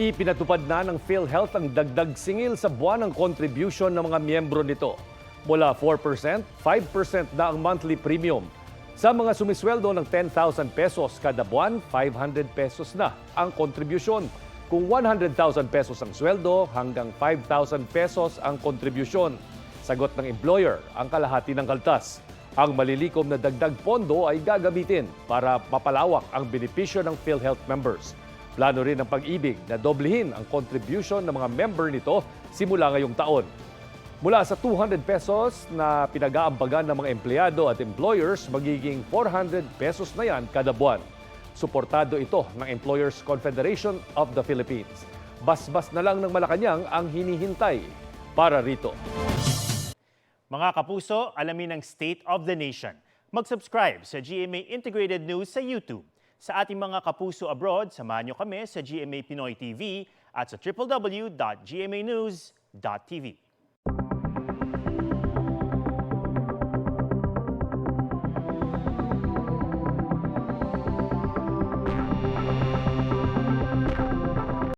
Ipinatupad na ng PhilHealth ang dagdag singil sa buwan ng contribution ng mga miyembro nito. Mula 4%, 5% na ang monthly premium. Sa mga sumisweldo ng 10,000 pesos kada buwan, 500 pesos na ang contribution. Kung 100,000 pesos ang sweldo, hanggang 5,000 pesos ang contribution. Sagot ng employer ang kalahati ng kaltas. Ang malilikom na dagdag pondo ay gagamitin para mapalawak ang benepisyo ng PhilHealth members. Plano rin ng Pag-ibig na doblehin ang contribution ng mga member nito simula ngayong taon. Mula sa 200 pesos na pinag-aambagan ng mga empleyado at employers, magiging 400 pesos na yan kada buwan. Suportado ito ng Employers Confederation of the Philippines. Basbas na lang ng Malacanang ang hinihintay para rito. Mga kapuso, alamin ang State of the Nation. Mag-subscribe sa GMA Integrated News sa YouTube. Sa ating mga kapuso abroad, samahan niyo kami sa GMA Pinoy TV at sa www.gmanews.tv.